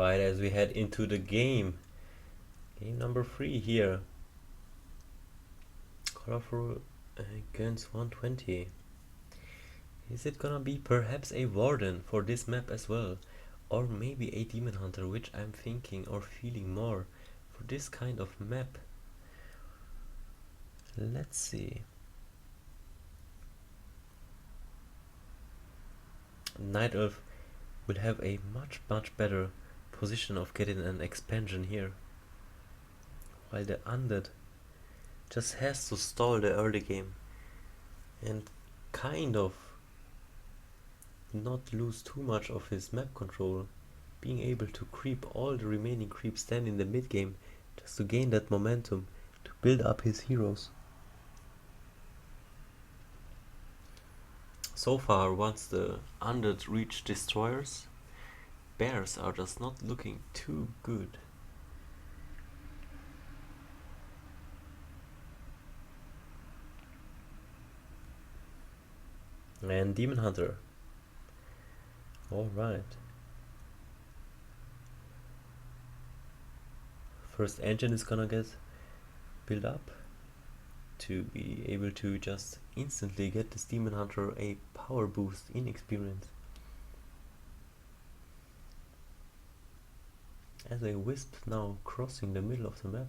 Alright, as we head into the game number 3 here. ColorFul against 120. Is it gonna be perhaps a Warden for this map as well? Or maybe a Demon Hunter, which I'm thinking or feeling more for this kind of map. Let's see. Night Elf will have a much better position of getting an expansion here, while the Undead just has to stall the early game and kind of not lose too much of his map control, being able to creep all the remaining creeps then in the mid game just to gain that momentum to build up his heroes. So far, once the Undead reach destroyers, bears are just not looking too good. And Demon Hunter. Alright. First engine is gonna get built up to be able to just instantly get this Demon Hunter a power boost in experience. As a Wisp now crossing the middle of the map.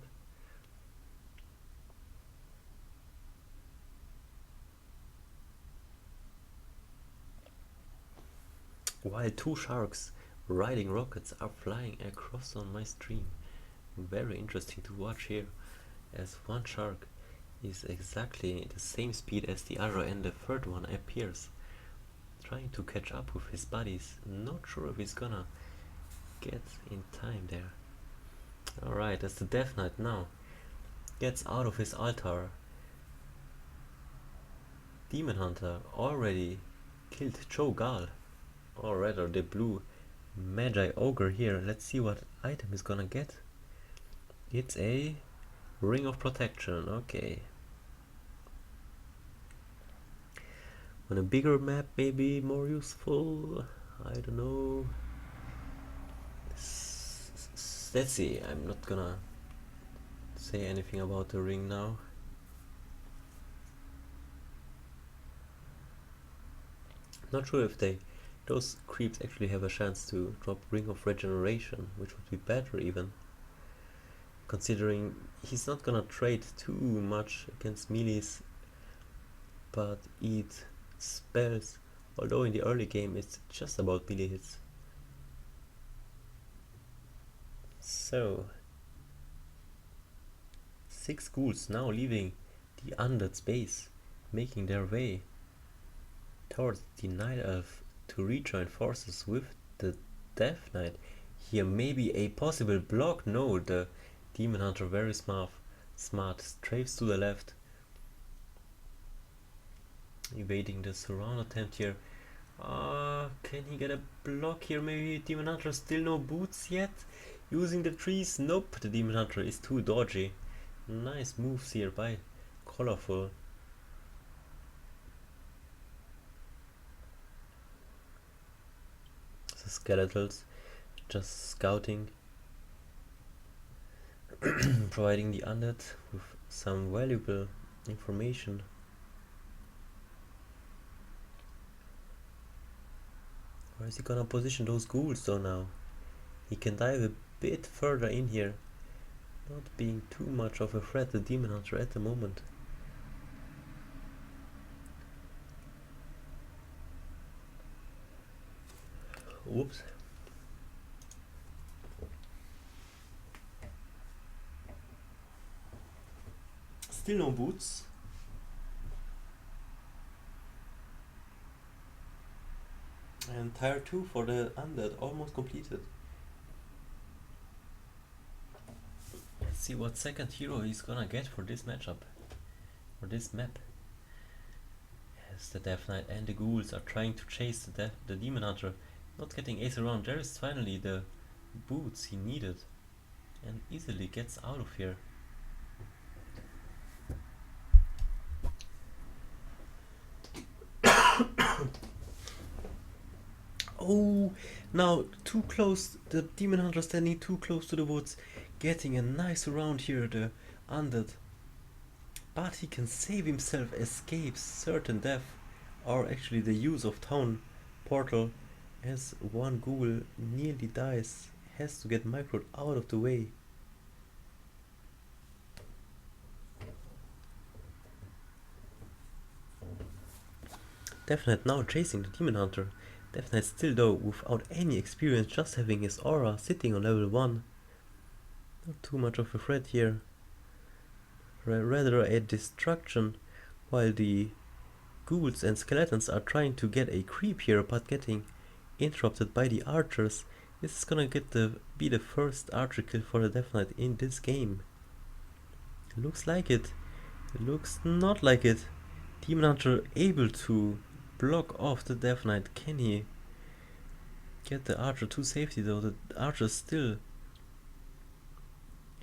While two sharks riding rockets are flying across on my stream. Very interesting to watch here, as one shark is exactly the same speed as the other and the third one appears, trying to catch up with his buddies. Not sure if he's gonna get in time there. Alright, as the Death Knight now gets out of his altar, Demon Hunter already killed Joe Gal, or rather the blue Magi Ogre here. Let's see what item he's gonna get. It's a Ring of Protection, okay. On a bigger map, maybe more useful, I don't know. Let's see, I'm not gonna say anything about the ring now. Not sure if those creeps actually have a chance to drop Ring of Regeneration, which would be better even, considering he's not gonna trade too much against melees, but eat spells, although in the early game it's just about melee hits. So 6 ghouls now leaving the Undead space, making their way towards the Night Elf to rejoin forces with the Death Knight. Here maybe a possible block. No, the Demon Hunter very smart strafes to the left, evading the surround attempt here. Can he get a block here? Maybe Demon Hunter still no boots yet? Using the trees? Nope, the Demon Hunter is too dodgy. Nice moves here by ColorFul. The skeletals just scouting, providing the Undead with some valuable information. Where is he gonna position those ghouls though now? He can dive a bit further in here, not being too much of a threat, the Demon Hunter at the moment. Whoops. Still no boots. And tier 2 for the Undead almost completed. Let's see what second hero he's gonna get for this matchup, for this map. As the Death Knight and the ghouls are trying to chase the Demon Hunter, not getting ace around. There is finally the boots he needed, and easily gets out of here. Oh, now too close. The Demon Hunter standing too close to the woods, getting a nice round here. The undead, but he can save himself, escapes certain death, or actually the use of town portal, as one ghoul nearly dies, has to get microed out of the way. Death Knight now chasing the Demon Hunter. Death Knight still though without any experience, just having his aura sitting on level 1. Not too much of a threat here. Rather a distraction, while the ghouls and skeletons are trying to get a creep here, but getting interrupted by the archers. This is gonna be the first archer kill for the Death Knight in this game. Looks like it. It looks not like it. Demon Hunter able to block off the Death Knight. Can he get the archer to safety though? The archer still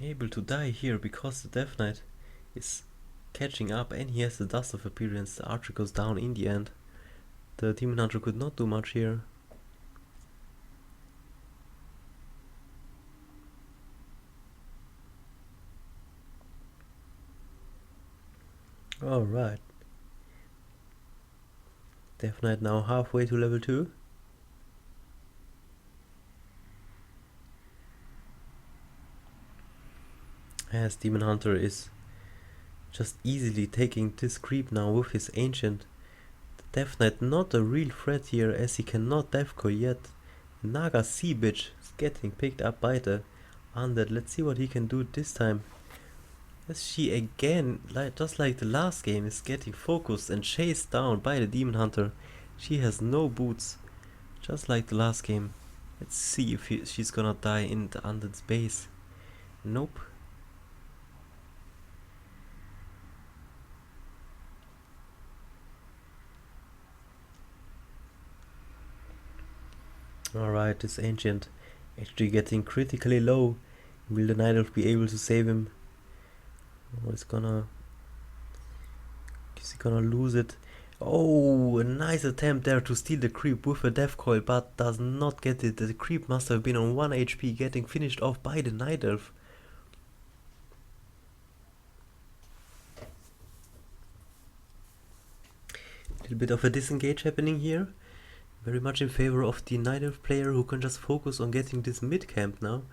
able to die here because the Death Knight is catching up and he has the Dust of Appearance. The archer goes down in the end. The Demon Hunter could not do much here. Alright. Death Knight now halfway to level 2. As Demon Hunter is just easily taking this creep now with his Ancient. The Death Knight not a real threat here as he cannot Deathcore yet. Naga Sea Bitch is getting picked up by the Undead. Let's see what he can do this time. As she again, just like the last game, is getting focused and chased down by the Demon Hunter. She has no boots, just like the last game. Let's see if she's gonna die in the Undead's base. Nope. Alright, this Ancient actually getting critically low. Will the Night Elf be able to save him? Oh, is he gonna lose it? Oh, a nice attempt there to steal the creep with a death coil, but does not get it. The creep must have been on 1 HP, getting finished off by the Night Elf. A little bit of a disengage happening here. Very much in favor of the Night Elf player, who can just focus on getting this mid camp now.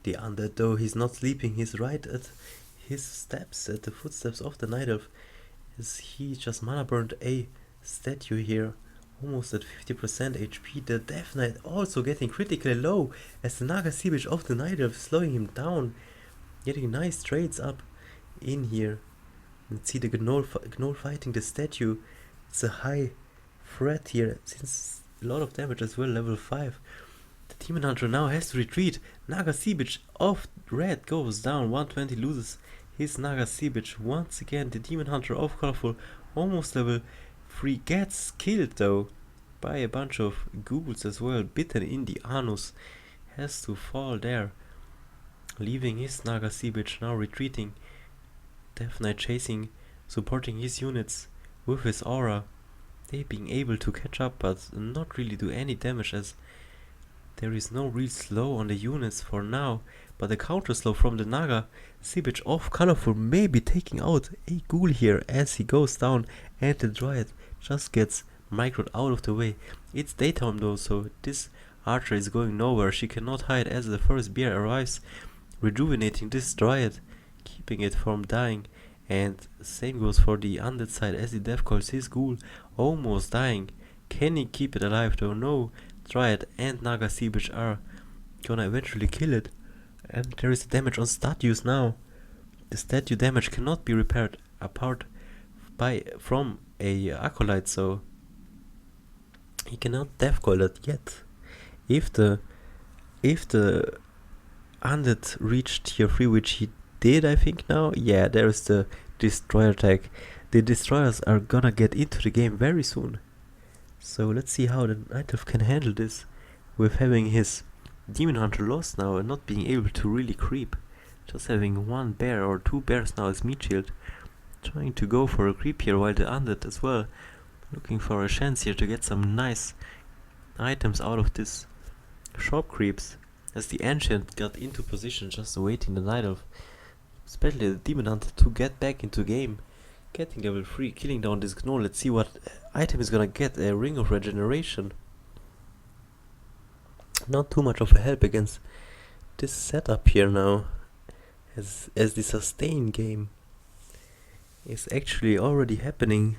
The Undead though, he's not sleeping, he's right at his steps, at the footsteps of the Night Elf, as he just mana burned a statue here, almost at 50% HP. The Death Knight also getting critically low, as the Naga Sea Bitch of the Night Elf slowing him down, getting nice trades up in here. Let's see the Gnoll fighting the statue. It's a high threat here, since a lot of damage as well, level 5. The Demon Hunter now has to retreat. Naga Sea Bitch of red goes down, 120, loses his Naga Sea Bitch once again. The Demon Hunter of ColorFul, almost level 3, gets killed though by a bunch of ghouls as well. Bitten in the anus, has to fall there, leaving his Naga Sea Bitch now retreating. Death Knight chasing, supporting his units with his aura. They being able to catch up but not really do any damage, as there is no real slow on the units for now. But the counter slow from the Naga Sea Bitch of ColorFul may be taking out a ghoul here as he goes down, and the Dryad just gets microed out of the way. It's daytime though, so this archer is going nowhere. She cannot hide as the first bear arrives, rejuvenating this Dryad, keeping it from dying. And same goes for the Undead side, as the Death calls his ghoul almost dying. Can he keep it alive though? No. Dryad and Naga Sea Bitch are gonna eventually kill it. And there is damage on statues now. The statue damage cannot be repaired apart from a acolyte, so he cannot death coil it yet. If the Undead reached tier 3, which he did, I think now, yeah, there's the destroyer tag. The destroyers are gonna get into the game very soon. So let's see how the Night Elf can handle this, with having his Demon Hunter lost now and not being able to really creep. Just having 1 bear or 2 bears now as meat shield. Trying to go for a creep here, while the Undead as well looking for a chance here to get some nice items out of this shop creeps, as the Ancient got into position just awaiting the Night Elf, especially the Demon Hunter, to get back into game. Getting level 3, killing down this Gnoll. Let's see what item is gonna get. A Ring of Regeneration. Not too much of a help against this setup here now, as the sustain game is actually already happening,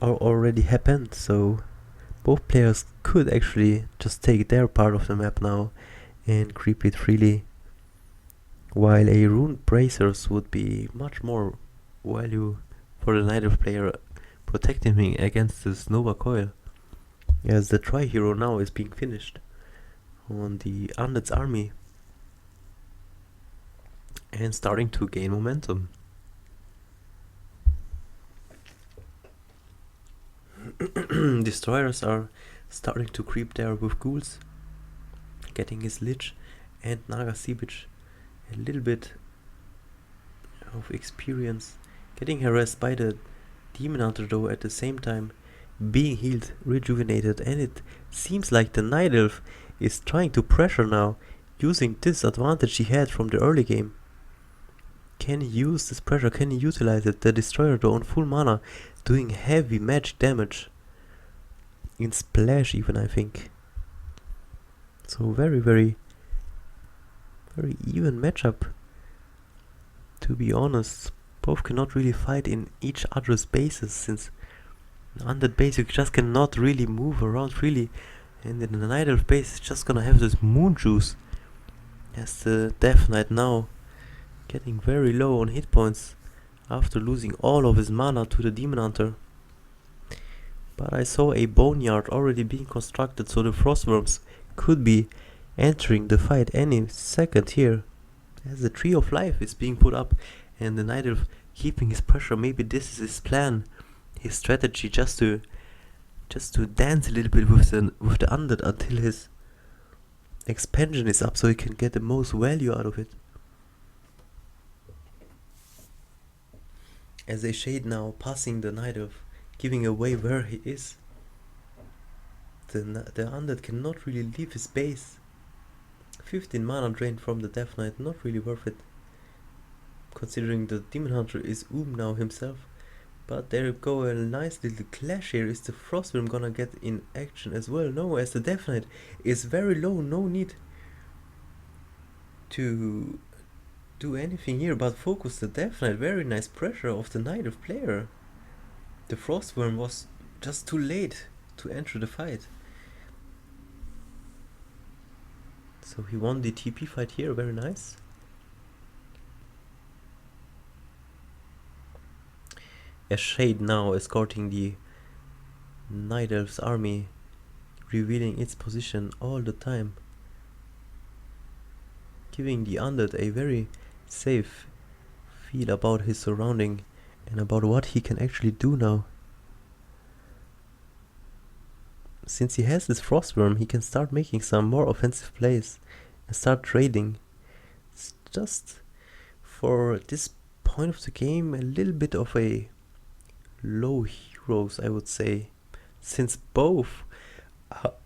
or already happened, so both players could actually just take their part of the map now and creep it freely, while a Rune Bracers would be much more value for the Night Elf player, protecting him against this Nova Coil, as the Tri-Hero now is being finished on the Undead's army and starting to gain momentum. Destroyers are starting to creep there with ghouls, getting his Lich and Naga Sea Bitch a little bit of experience, getting harassed by the Demon Hunter though at the same time, being healed, rejuvenated, and it seems like the Night Elf is trying to pressure now, using this advantage he had from the early game. Can he use this pressure? Can he utilize it? The Destroyer though on full mana, doing heavy magic damage. In splash even, I think. So very, very, very even matchup. To be honest, both cannot really fight in each other's bases, since on that base you just cannot really move around freely, and in the Night Elf base it's just gonna have this moon juice, as the Death Knight now getting very low on hit points after losing all of his mana to the Demon Hunter. But I saw a Boneyard already being constructed, so the Frostworms could be entering the fight any second here, as the Tree of Life is being put up and the Night Elf keeping his pressure. Maybe this is his plan, his strategy, just to dance a little bit with the Undead until his expansion is up, so he can get the most value out of it. As a Shade now passing the Night Elf, giving away where he is. The Undead cannot really leave his base. 15 mana drained from the Death Knight, not really worth it, considering the Demon Hunter is now himself. But there you go, a nice little clash here. Is the Frostworm gonna get in action as well? No, as the Death Knight is very low, no need to do anything here but focus the Death Knight. Very nice pressure of the Night Elf player. The Frostworm was just too late to enter the fight. So he won the TP fight here, very nice. A Shade now escorting the Night Elf's army, revealing its position all the time, giving the Undead a very safe feel about his surrounding and about what he can actually do now. Since he has this Frostworm, he can start making some more offensive plays and start trading. It's just, for this point of the game, a little bit of a low heroes, I would say, since both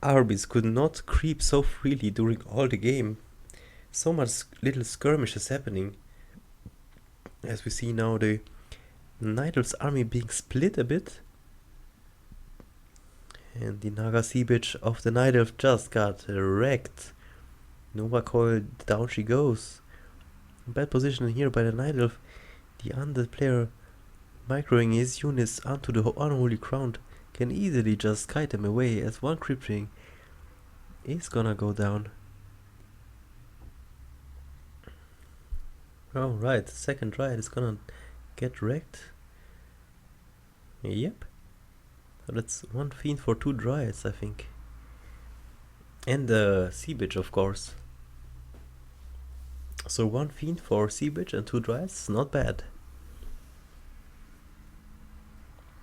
armies could not creep so freely during all the game. So much little skirmishes happening, as we see now the Night Elf's army being split a bit, and the Naga Sea Bitch of the Night Elf just got wrecked. Nova Coil, down she goes. Bad position here by the Night Elf. The Undead player microing his units onto the unholy ground can easily just kite them away, as one creep ring is gonna go down. Alright, second Dryad is gonna get wrecked. Yep. So that's one Fiend for 2 Dryads, I think. And the Sea Bitch, of course. So 1 Fiend for Sea Bitch and 2 Dryads, not bad.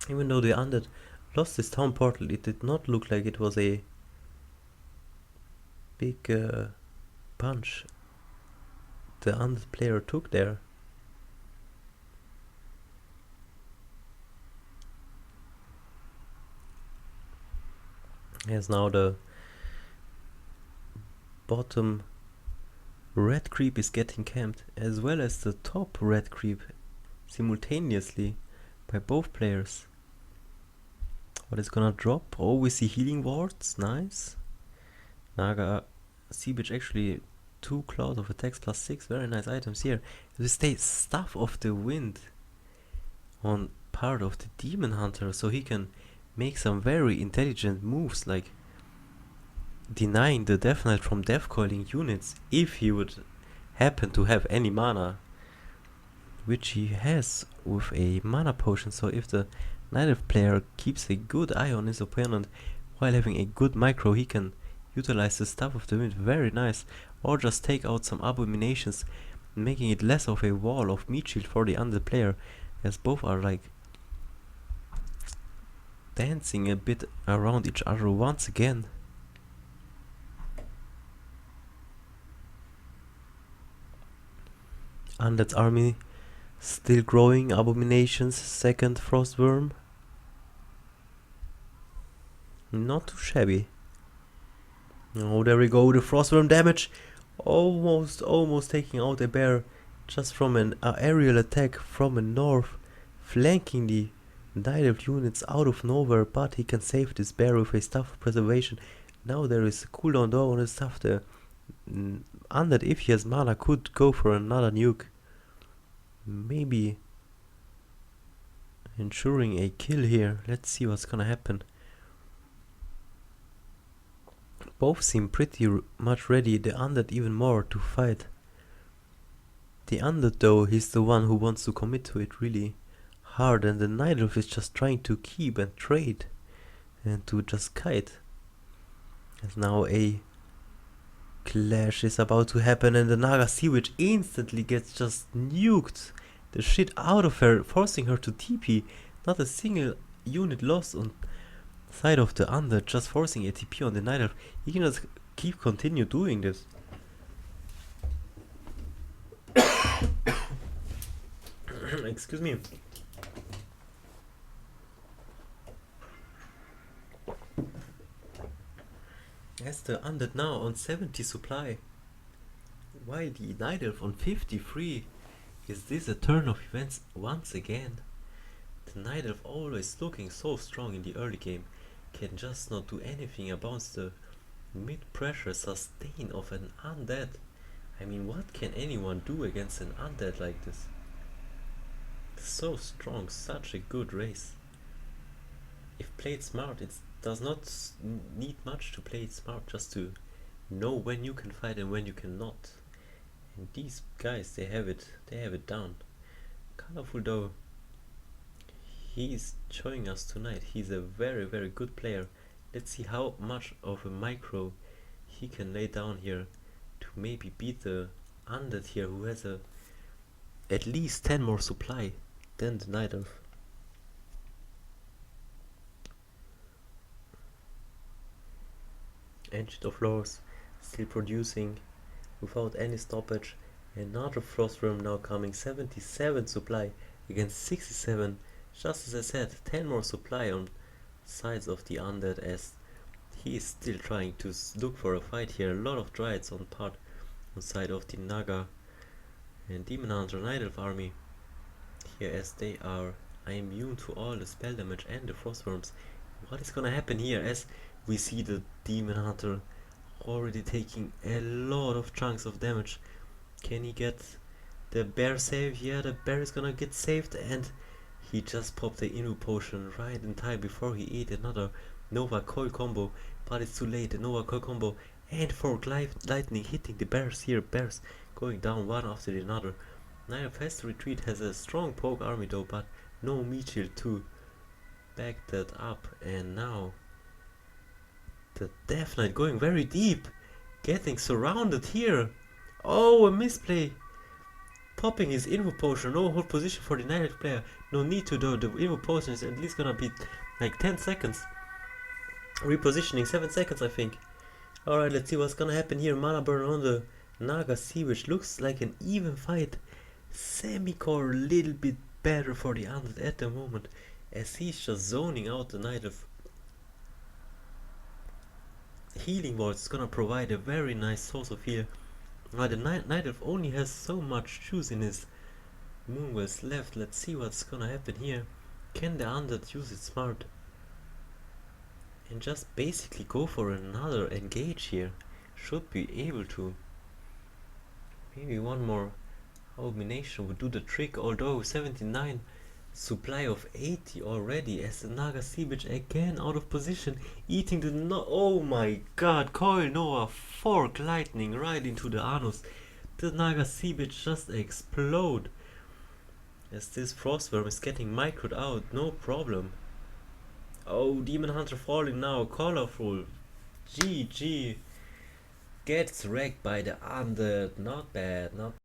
Even though the Undead lost his town portal, it did not look like it was a big punch the Undead player took there. As now the bottom red creep is getting camped, as well as the top red creep simultaneously by both players. What is gonna drop? Oh, we see healing wards, nice. Naga Seabitch actually 2 claws of attacks plus 6, very nice items here. We stay Staff of the Wind on part of the Demon Hunter, so he can make some very intelligent moves like denying the Death Knight from death coiling units if he would happen to have any mana, which he has with a mana potion. So if the Night Elf player keeps a good eye on his opponent while having a good micro, he can utilize the Staff of the Wind, very nice, or just take out some abominations, making it less of a wall of meat shield for the undead player, as both are like dancing a bit around each other once again. Undead's army still growing, abominations, second frostworm. Not too shabby. Oh, there we go, the frostworm damage. Almost taking out a bear just from an aerial attack from the north, flanking the Night Elf units out of nowhere, but he can save this bear with a Staff of Preservation. Now there is a cooldown door on his stuff. The undead, if he has mana, could go for another nuke, maybe ensuring a kill here. Let's see what's gonna happen. Both seem pretty much ready, the undead even more, to fight. The undead though, he's the one who wants to commit to it really hard, and the Night Elf is just trying to keep and trade and to just kite. As now a clash is about to happen, and the Naga Sea Witch instantly gets just nuked the shit out of her, forcing her to TP. Not a single unit lost on side of the undead, just forcing a TP on the Night Elf. He can just continue doing this. Excuse me. As the undead now on 70 supply, while the Night Elf on 53. Is this a turn of events once again? The Night Elf, always looking so strong in the early game, can just not do anything about the mid-pressure sustain of an undead. I mean, what can anyone do against an undead like this? So strong, such a good race. If played smart, it does not need much to play it smart, just to know when you can fight and when you cannot. And these guys, they have it down. ColorFul though, he's showing us tonight he's a very good player. Let's see how much of a micro he can lay down here to maybe beat the undead here, who has at least 10 more supply than the Night Elf. Ancient of Lords still producing without any stoppage. Another Frostworm now coming, 77 supply against 67. Just as I said, 10 more supply on sides of the undead, as he is still trying to look for a fight here. A lot of Dryads on side of the Naga and Demon Hunter Night Elf army here, as they are immune to all the spell damage and the Frostworms. What is gonna happen here, as we see the Demon Hunter already taking a lot of chunks of damage? Can he get the bear save? Yeah, the bear is gonna get saved, and he just popped the Inu potion right in time before he ate another Nova Coil combo, but it's too late. The Nova Coil combo and Fork Lightning hitting the bears here. Bears going down one after the other. Night Elf has to retreat, has a strong poke army though, but no meat shield to back that up. And now the Death Knight going very deep, getting surrounded here. Oh, a misplay. Popping his Invo potion, no hold position for the Night Elf player. No need to though, the Invo potion is at least gonna be like 10 seconds. Repositioning 7 seconds, I think. Alright, let's see what's gonna happen here. Mana burn on the Naga Sea, which looks like an even fight. Semi-core a little bit better for the undead at the moment, as he's just zoning out the Night Elf. healing ward is gonna provide a very nice source of heal. Now the Night Elf only has so much juice in his Moonwells left. Let's see what's gonna happen here. Can the Undead use it smart? And just basically go for another engage here. Should be able to. Maybe one more Abomination would do the trick, although 79 supply of 80 already as the Naga Sea Bitch again out of position, eating the oh my god, Coil Nova fork lightning right into the anus. The Naga Sea Bitch just explode. As this Frostworm is getting microed out, no problem. Oh, Demon Hunter falling now, ColorFul. GG. Gets wrecked by the Undead, not bad, not